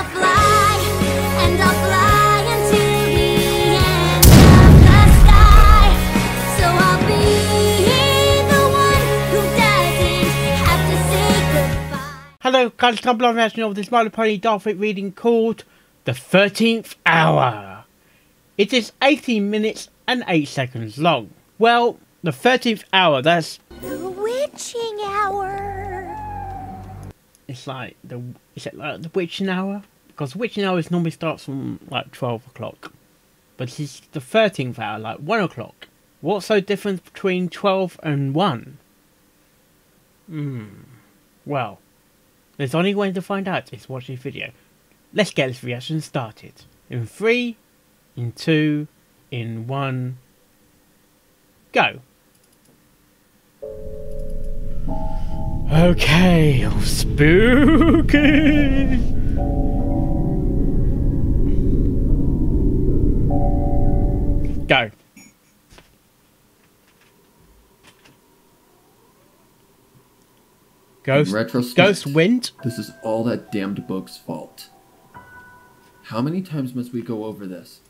I'll fly, and I'll fly into the end of the sky. So I'll be the one who doesn't have to say goodbye. Hello guys, I'm live reaction of this My Little Midi Darkfic reading called The 13th Hour. It is 18 minutes and 8 seconds long. Well, the 13th hour, that's... The witching hour. It's like the... Is it like the witching hour? Because the witching hour normally starts from like 12 o'clock. But this is the 13th hour, like 1 o'clock. What's so different between 12 and 1? Well, there's only way to find out is watch this video. Let's get this reaction started. In 3, in 2, in 1, go. Okay, oh, spooky. Go. Ghost wind. This is all that damned book's fault. How many times must we go over this?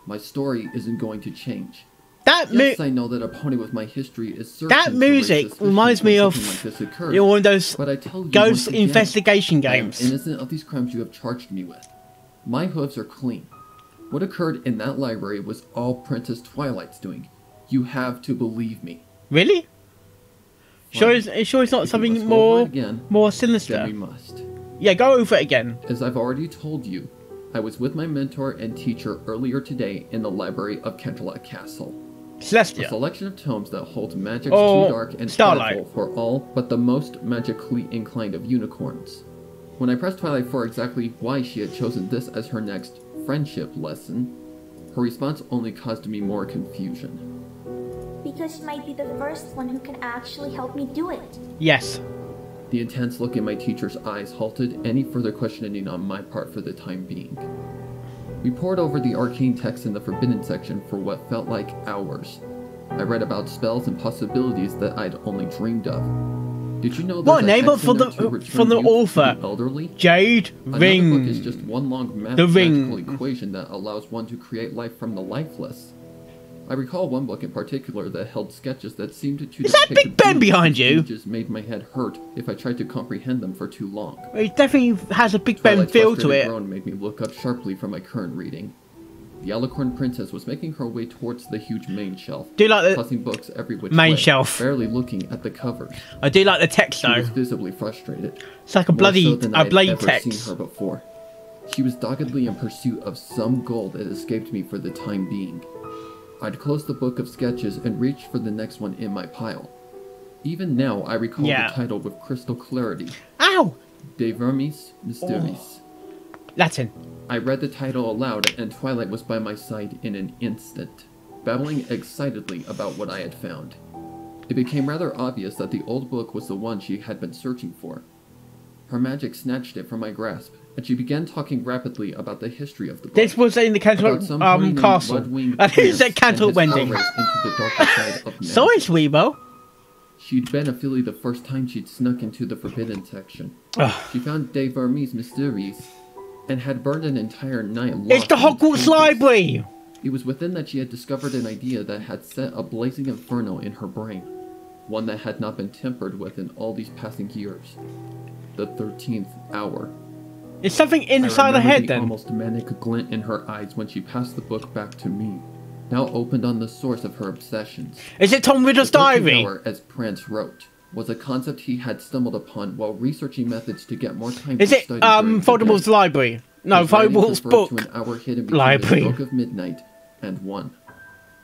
My story isn't going to change. Yes, I know that a pony with my history is certain. That music reminds me of one of those ghost investigation games. I am innocent of these crimes you have charged me with. My hooves are clean. What occurred in that library was all Princess Twilight's doing. You have to believe me. Really? Sure it's not something more sinister. Then we must. Yeah, go over it again. As I've already told you, I was with my mentor and teacher earlier today in the library of Canterlot Castle. Celestia. A selection of tomes that holds magics too dark and powerful for all but the most magically inclined of unicorns. When I pressed Twilight for exactly why she had chosen this as her next friendship lesson, her response only caused me more confusion. Because she might be the first one who can actually help me do it. Yes. The intense look in my teacher's eyes halted any further questioning on my part for the time being. We pored over the arcane text in the forbidden section for what felt like hours. I read about spells and possibilities that I'd only dreamed of. Did you know what name for the author? Elderly? Jade Ring. Another book is just one long mathematical equation that allows one to create life from the lifeless. I recall one book in particular that held sketches that seemed to Is that Big Ben behind you? Just made my head hurt if I tried to comprehend them for too long. It definitely has a Big Ben feel to it. Groan made me look up sharply from my current reading. The Alicorn Princess was making her way towards the huge main shelf, tossing books every which way, barely looking at the covers. I do like the text though. She was visibly frustrated. It's like a bloody text. I'd ever seen her before. She was doggedly in pursuit of some goal that escaped me for the time being. I'd closed the book of sketches and reached for the next one in my pile. Even now, I recall the title with crystal clarity. Ow! De Vermis Mysteries. Latin. I read the title aloud, and Twilight was by my side in an instant, babbling excitedly about what I had found. It became rather obvious that the old book was the one she had been searching for. Her magic snatched it from my grasp, and she began talking rapidly about the history of the book. This was in the Canterlot castle. I think it's at Canterlot Wending. Sorry, Sweebo. She'd been a filly the first time she'd snuck into the forbidden section. She found De Vermis Mysteries, and had burned an entire night lost. It's the Hogwarts Library! It was within that she had discovered an idea that had set a blazing inferno in her brain. One that had not been tempered with in all these passing years. The 13th hour. It's something inside her head then. Almost manic glint in her eyes when she passed the book back to me, now opened on the source of her obsessions. Is it Tom Riddle's diary? Hour, as Prance wrote, was a concept he had stumbled upon while researching methods to get more time to study. Voldemort's library? No, Voldemort's book. To an hour hidden between library. The Book of Midnight and 1.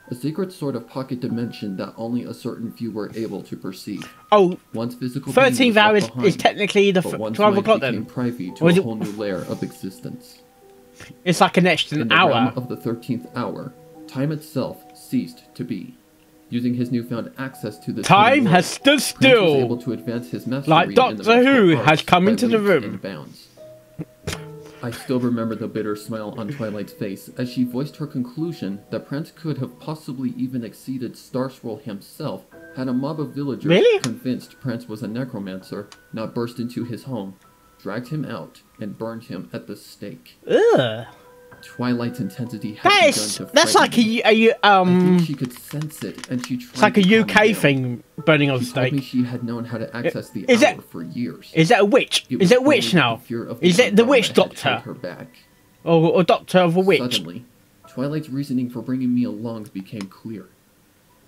A secret sort of pocket dimension that only a certain few were able to perceive. Oh, once physical 13th hour is technically the 12 o'clock then. Privy to a whole new layer of existence. It's like an extra hour. In the realm of the 13th hour, time itself ceased to be. Using his newfound access to the time has stood still. Was able to advance his mastery like Doctor Who has come into the room. I still remember the bitter smile on Twilight's face as she voiced her conclusion that Prince could have possibly even exceeded Starswirl himself had a mob of villagers convinced Prince was a necromancer not burst into his home, dragged him out, and burned him at the stake. Ugh. Twilight's intensity had That begun is, to that's like frighten me. a I think she could sense it, and she tried it's like to a calm me UK down. thing, burning on She told me stake. she had known how to access the Is hour it- for years. Is that a witch? It Is was it a witch only now? the fear of Is it the unknown witch that had doctor? held her back. Or doctor of a witch? Suddenly, Twilight's reasoning for bringing me along became clear.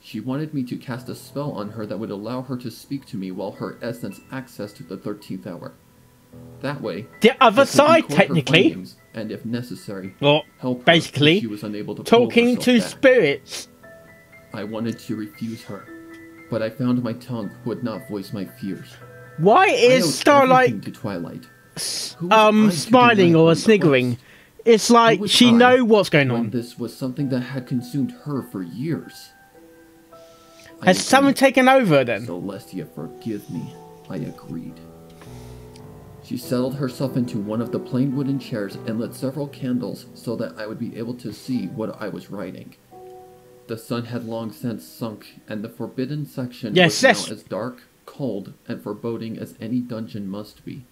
She wanted me to cast a spell on her that would allow her to speak to me while her essence accessed the 13th hour. That way, The I other could side, record her technically. findings, and if necessary, Or help her basically, if she was unable to pull talking herself to back. spirits. I wanted to refuse her, but I found my tongue would not voice my fears. Why I is owed Starlight everything to Twilight. Who was I to smiling deny or who sniggering? was? It's Who like was she I know what's going when on. this was something that had consumed her for years. I Has someone agreed. taken over then? Celestia, forgive me. I agreed. She settled herself into one of the plain wooden chairs and lit several candles so that I would be able to see what I was writing. The sun had long since sunk, and the forbidden section Yes, was now yes. as dark, cold, and foreboding as any dungeon must be.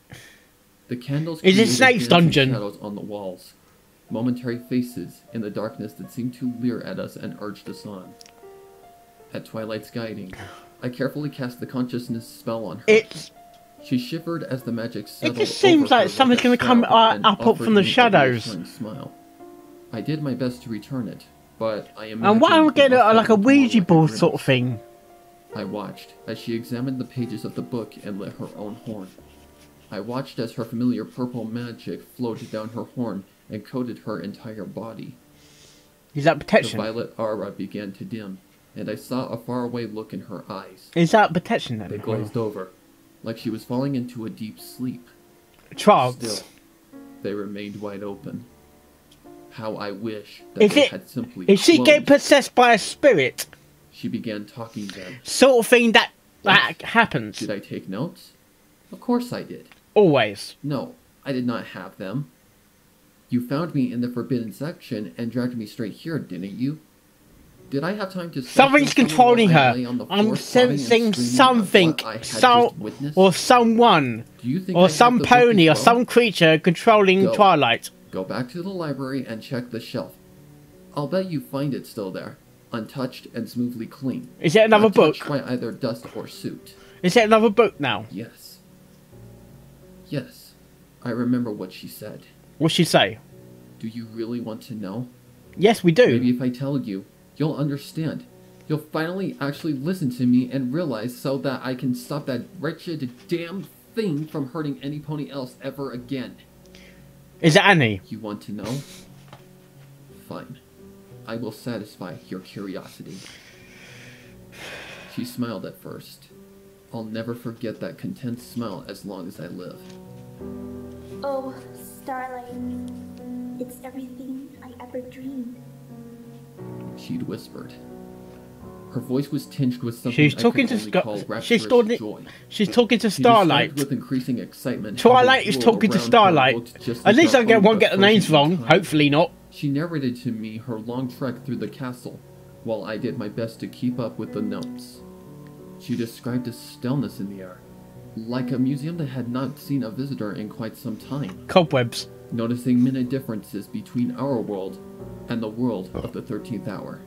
The candles Is it created Snape's dancing dungeon? shadows on the walls, momentary faces in the darkness that seemed to leer at us and urged us on. At Twilight's guiding, I carefully cast the consciousness spell on her. It's She shivered as the magic settled just seems over her like something's a gonna come, shroud and up offered from the me a shadows. reassuring smile. I did my best to return it, but I and why imagined don't we it get must have like a looked more Ouija like a board grimace. sort of thing? I watched as she examined the pages of the book and lit her own horn. I watched as her familiar purple magic flowed down her horn and coated her entire body. Is that The protection? violet aura began to dim, and I saw a faraway look in her eyes. Is that protection They then? glazed over, like she was falling into a deep sleep. Trance. Still, they remained wide open. How I wish that Is they it- had simply Is she getting closed. possessed by a spirit? She began talking then. Sort of thing that happens. Did I take notes? Of course I did. Always. No, I did not have them. You found me in the forbidden section and dragged me straight here, didn't you? Did I have time to... Something's controlling her. I'm sensing something. Or someone. Do you think Or I have some the book pony or as well? some creature controlling Go. Twilight. Go back to the library and check the shelf. I'll bet you find it still there, untouched and smoothly clean. Is it another Not book? touched by either dust or soot. Is it another book now? Yes. Yes. I remember what she said. What'd she say? Do you really want to know? Yes, we do. Maybe if I tell you, you'll understand. You'll finally actually listen to me and realize so that I can stop that wretched damn thing from hurting any pony else ever again. Is it Annie? You want to know? Fine. I will satisfy your curiosity. She smiled at first. I'll never forget that content smile as long as I live. Oh, Starlight. It's everything I ever dreamed. She'd whispered. Her voice was tinged with something She's I talking could to only Scar- call she's rapturous talking- joy. She's talking to She described Starlight. with increasing excitement how Twilight the is floor talking to around her Starlight. looked just At like least our I own, won't but get the names frozen in wrong. time. Hopefully not. She narrated to me her long trek through the castle, while I did my best to keep up with the notes. She described a stillness in the air, like a museum that had not seen a visitor in quite some time, Cobwebs. noticing many differences between our world and the world of the 13th hour.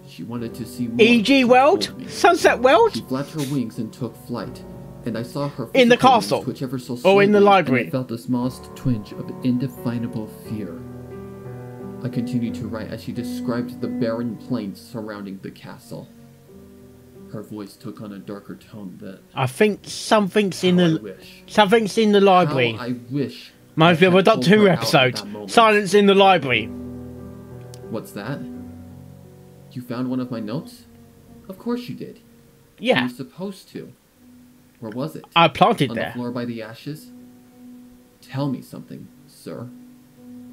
She wanted to see more. E.G. she World? told me. Sunset World? She flapped her wings and took flight, and I saw her In the physical wings castle? twitch ever so Or in the slightly, library? and I felt the smallest twinge of indefinable fear. I continued to write as she described the barren plains surrounding the castle. Her voice took on a darker tone that I think something's in how I the wish. something's in the library. How I wish. Reminds me of I a had Doctor pulled Who her out at episode. that moment. Silence in the library. What's that? You found one of my notes? Of course you did. You Yeah, were supposed to. Where was it? I planted On the there. floor by the ashes? Tell me something, sir.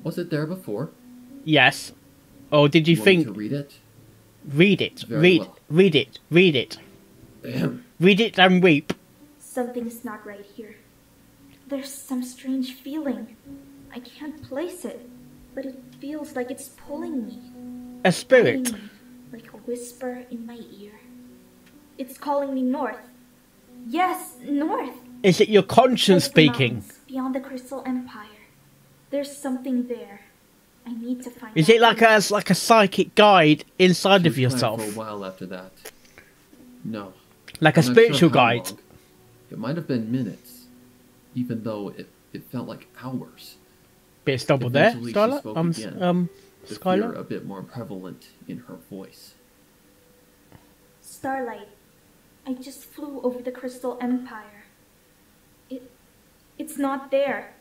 Was it there before? Yes. Or did you Want me think? to read it? Read it. Very well. Read it. Read it. Ahem. Read it and weep. Something's not right here. There's some strange feeling. I can't place it, but it feels like it's pulling me. A spirit. Guiding me, like a whisper in my ear. It's calling me north. Yes, north. Is it your conscience Those speaking? mountains beyond the Crystal Empire. There's something there. I need to find Is out it like a psychic guide inside of She was quiet yourself? for a while after that. No. Like a I'm not spiritual sure how guide? long. It might have been minutes, even though it felt like hours. Bit of stubble there, Eventually she Skylar. spoke again, the fear Skylar. a bit more prevalent in her voice. Starlight. I just flew over the Crystal Empire. It's not there,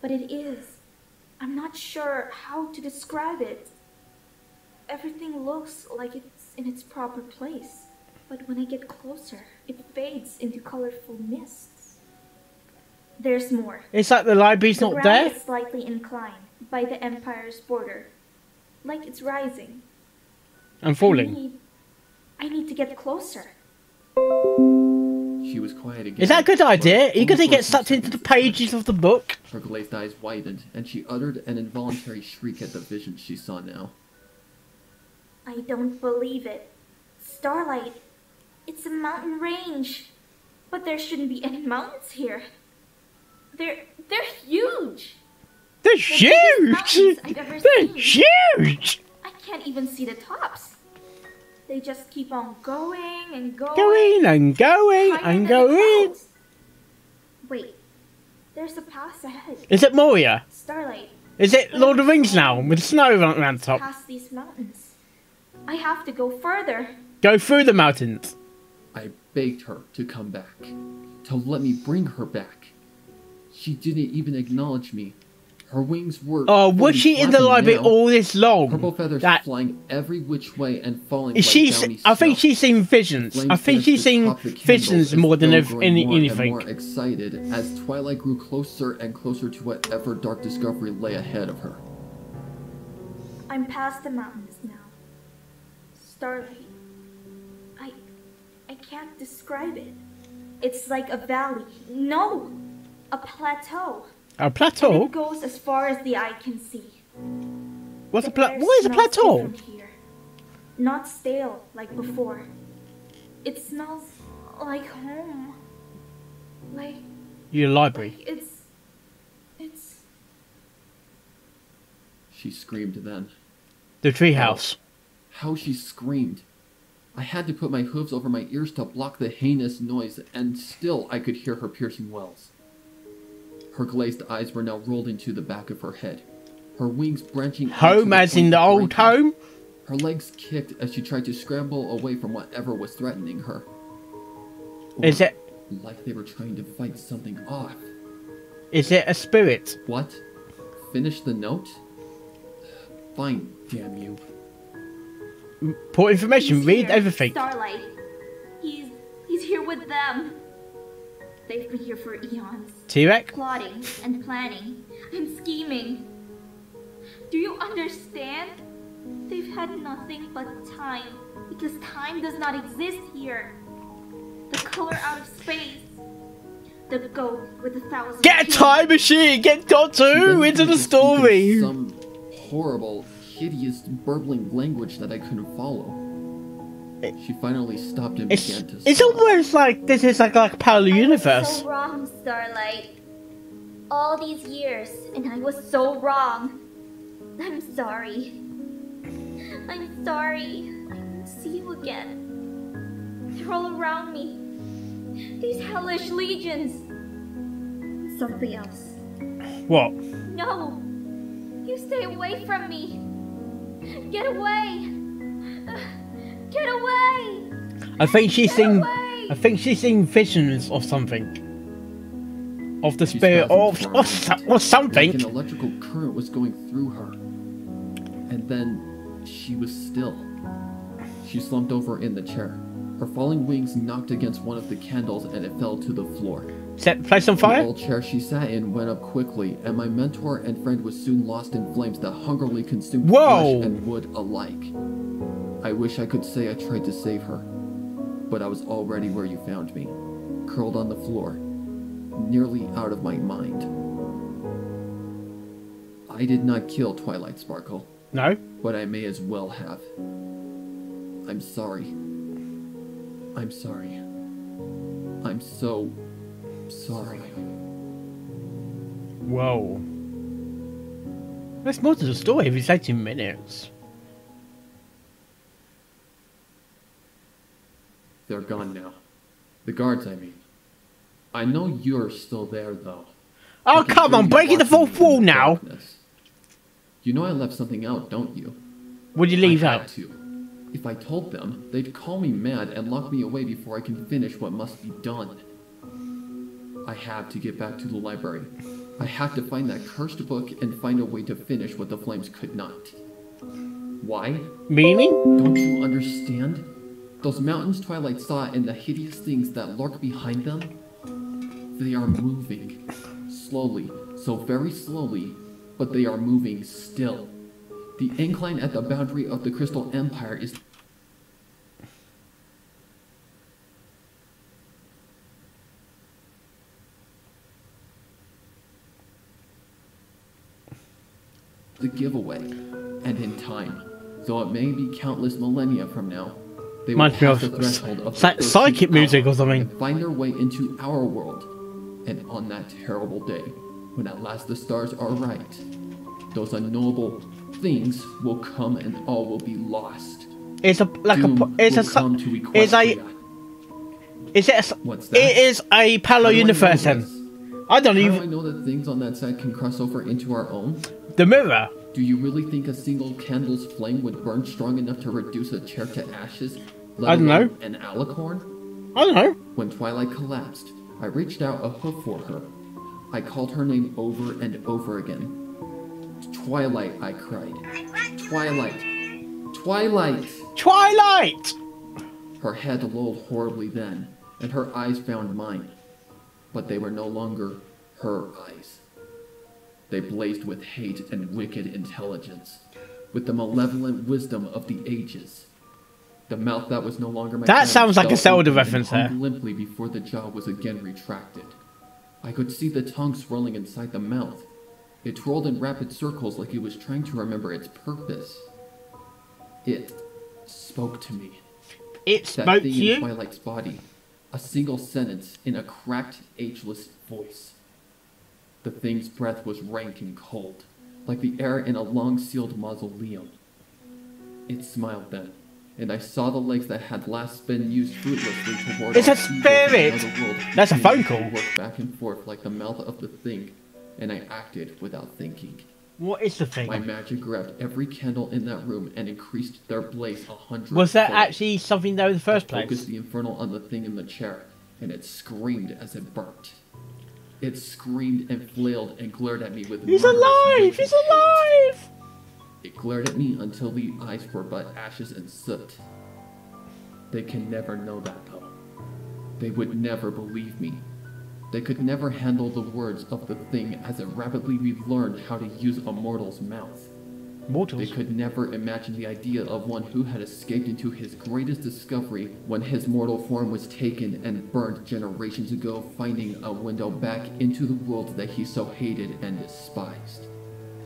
but it is. I'm not sure how to describe it. Everything looks like it's in its proper place, but when I get closer, it fades into colorful mists. There's more. It's like the library's The not ground there. is slightly inclined by the Empire's border, like it's rising. I'm falling. I need to get closer. She was quiet again. Is that a good idea? Are you only going to for a get few sucked into seconds the at a pages of the book? Her glazed eyes widened, and she uttered an involuntary shriek at the vision she saw now. I don't believe it. Starlight, it's a mountain range. But there shouldn't be any mountains here. They're huge. They're biggest huge! mountains I've ever They're seen. huge! I can't even see the tops. They just keep on going and going. Going and going higher and than the going. clouds. Wait, there's a pass ahead. Is it Moria? Starlight, Is it Lord of the Rings now with snow around the top? past these mountains. I have to go further. Go through the mountains. I begged her to come back, to let me bring her back. She didn't even acknowledge me. Her wings were. Oh, was fully she in the flapping library now, all this long? Purple feathers That flying every which way and falling is like she? downy I think snow. she's seen visions. Flames I think danced she's seen atop the candles visions and more than still growing more and anything. more excited as twilight grew closer and closer to whatever dark discovery lay ahead of her. I'm past the mountains now. Starlight. I can't describe it. It's like a valley. No! A plateau. A And plateau? it goes as far as the eye can see. What's a The air What is a smells plateau? different here. Not stale like before. It smells like home. Like Your library. it's She screamed then. The treehouse. How she screamed. I had to put my hooves over my ears to block the heinous noise, and still I could hear her piercing wails. Her glazed eyes were now rolled into the back of her head, her wings branching out to Home as in point the of old breaking. home? Her legs kicked as she tried to scramble away from whatever was threatening her. Is it Like they were trying to fight something off. a spirit? What? Finish the note? Fine, damn you. Put information, He's read here, everything. Starlight. He's here with them. They've been here for eons. T-Rex? Plotting and planning and scheming. Do you understand? They've had nothing but time, because time does not exist here. The color out of space. The goat with 1,000 Get a teeth. time machine! Get Doctor She Who then into began the to speak in story! Some horrible, hideous, burbling language that I couldn't follow. She finally stopped and began to It's sob. almost like this is like a parallel I universe. was so wrong, Starlight. All these years, and I was so wrong. I'm sorry. I'm sorry. I won't see you again. They're all around me. These hellish legions. And something else. What? No! You stay away from me! Get away! Get away! I think she's Get seeing. away! I think she's seeing visions of something. Of the She spirit, or spasmed or like something. an electrical current was going through her. And then she was still. She slumped over in the chair. Her falling wings knocked against one of the candles and it fell to the floor. Set the place on The fire. old chair she sat in went up quickly, and my mentor and friend was soon lost in flames that hungrily consumed Whoa! flesh and wood alike. I wish I could say I tried to save her, but I was already where you found me, curled on the floor, nearly out of my mind. I did not kill Twilight Sparkle, No. but I may as well have. I'm sorry. I'm sorry. I'm so sorry. Whoa. There's more to the story if it's 18 minutes. They're gone now. The guards, I mean. I know you're still there, though. Oh, I can come hear on, you breaking the watching fourth me in wall the now. darkness. You know I left something out, don't you? Would you leave I had out? to. If I told them, they'd call me mad and lock me away before I can finish what must be done. I have to get back to the library. I have to find that cursed book and find a way to finish what the flames could not. Why? Meaning? Don't you understand? Those mountains Twilight saw and the hideous things that lurk behind them? They are moving. Slowly, so very slowly, but they are moving still. The incline at the boundary of the Crystal Empire is... the giveaway. And in time, though it may be countless millennia from now, they will Reminds me pass of the threshold of the psychic 13th music hour or something. and find their way into our world. And on that terrible day, when at last the stars are right, those unknowable things will come and all will be lost. It's a like Doom a it's will a come to it's a Equestria. is it a, What's that? it is a parallel How do I know universe this? then. I don't How do I even know that things on that side can cross over into our own? the mirror. Do you really think a single candle's flame would burn strong enough to reduce a chair to ashes? Let I don't know. alone an alicorn? I don't know. When Twilight collapsed, I reached out a hoof for her. I called her name over and over again. Twilight, I cried. Twilight! Twilight! Twilight. Her head lolled horribly then, and her eyes found mine. But they were no longer her eyes. They blazed with hate and wicked intelligence, with the malevolent wisdom of the ages. The mouth that was no longer my That friend sounds like a fell Zelda open and reference hung there. limply before the jaw was again retracted. I could see the tongue swirling inside the mouth. It twirled in rapid circles like it was trying to remember its purpose. It spoke to me. It That spoke to thing in you. Twilight's body. A single sentence in a cracked, ageless voice. The thing's breath was rank and cold, like the air in a long-sealed mausoleum. It smiled then, and I saw the legs that had last been used fruitlessly toward It's a all evil from spirit! another world That's a phone continue to call. work back and forth like the mouth of the thing, and I acted without thinking. What is the My thing? magic grabbed every candle in that room and increased their blaze 100. Was that fold. actually something there in the first Focused place? the infernal on the thing in the chair, and it screamed as it burnt. It screamed and flailed and glared at me with He's murderous alive! wicked He's hate. alive! It glared at me until the eyes were but ashes and soot. They can never know that, though. They would never believe me. They could never handle the words of the thing as it rapidly relearned how to use a mortal's mouth. They Mortals. could never imagine the idea of one who had escaped into his greatest discovery when his mortal form was taken and burned generations ago, finding a window back into the world that he so hated and despised.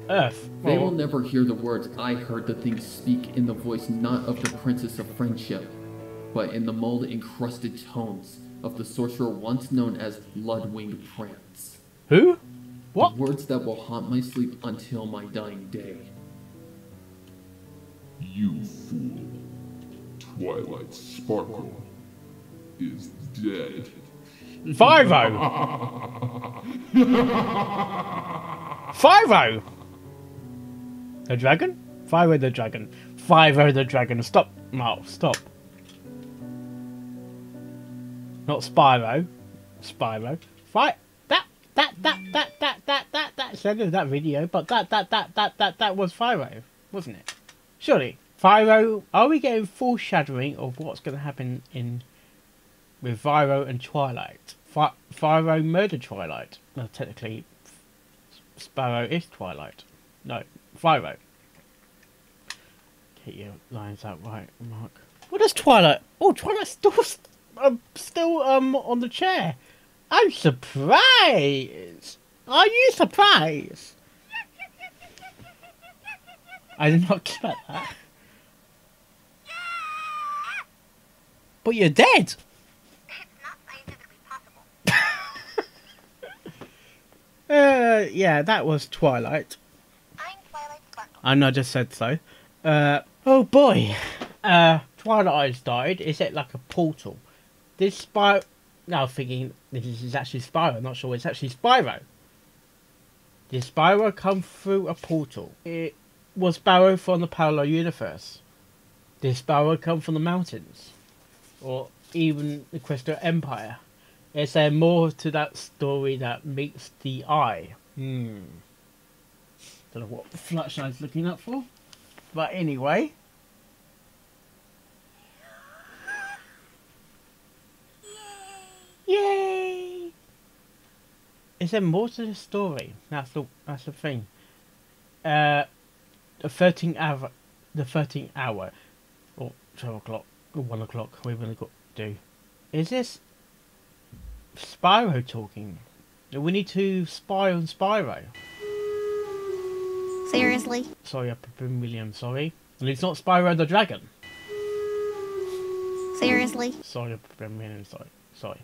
Earth. They will Well, never hear the words I heard the thing speak in the voice not of the Princess of Friendship, but in the mold-encrusted tones of the sorcerer once known as Bloodwing Prance. who? What? The words that will haunt my sleep until my dying day. You fool. Twilight Sparkle is dead. 5-0. 5-0. The dragon? 5-0 the dragon. 5-0 the dragon. Stop. No, stop. Not Spyro. Spyro. Fight. That said of that video, but that was 5-0, wasn't it? Surely. 5-0, are we getting foreshadowing of what's going to happen with Vyro and Twilight? Vyro murdered Twilight. Well, technically, Sparrow is Twilight. No, Vyro. Get your lines out right, Mark. What does Twilight? Oh, Twilight's still on the chair. I'm surprised. Are you surprised? I did not expect that. But you're dead. It's not scientifically possible. Yeah, that was Twilight. I know, I just said so. Oh boy. Twilight has died. Is it like a portal? This Spyro... Now thinking this is actually Sparrow. I'm not sure it's actually Sparrow. Did Sparrow come through a portal? It was Sparrow from the parallel universe. Did Sparrow come from the mountains? Or even the Crystal Empire? Is there more to that story that meets the eye? Don't know what Flutshline's looking up for. But anyway. Yay! Is there more to the story? That's the thing. The 13th hour, or 12 o'clock, or 1 o'clock, we've only got to do. Is this Spyro talking? We need to spy on Spyro. Seriously? Sorry, I've been William, sorry. And it's not Spyro the Dragon. Seriously? Sorry, I've been William, sorry.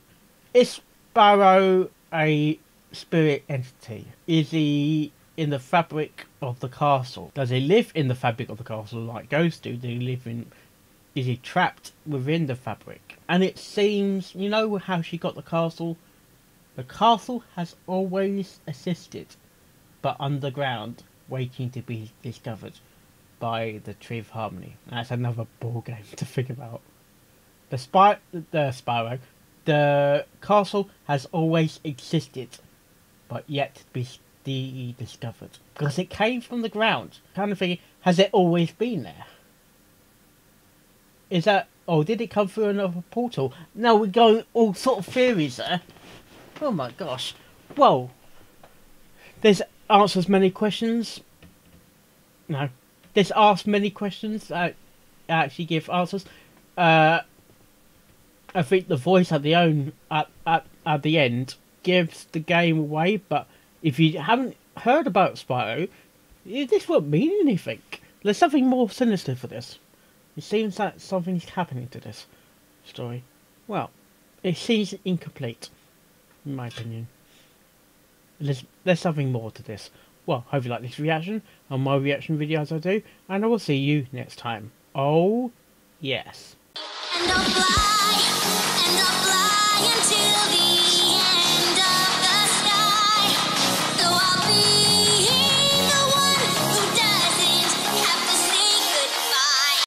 Is Sparrow a spirit entity? Is he in the fabric of the castle? Does he live in the fabric of the castle like ghosts do? Is he trapped within the fabric? And it seems, you know how she got the castle? The castle has always existed, but underground, waiting to be discovered by the Tree of Harmony. That's another ball game to think about. The Sparrow, the castle has always existed, but yet to be discovered. Because it came from the ground. Kind of thinking, has it always been there? Is that... Oh, did it come through another portal? No, we're going all sort of theories there. Oh my gosh. Well, this answers many questions. No. This asks many questions that actually give answers. I think the voice at the end gives the game away, but if you haven't heard about Sparrow, this won't mean anything. There's something more sinister for this. It seems that something's happening to this story. Well, it seems incomplete, in my opinion. There's something more to this. Well, hope you like this reaction, and my reaction videos I do, and I will see you next time. Oh, yes. And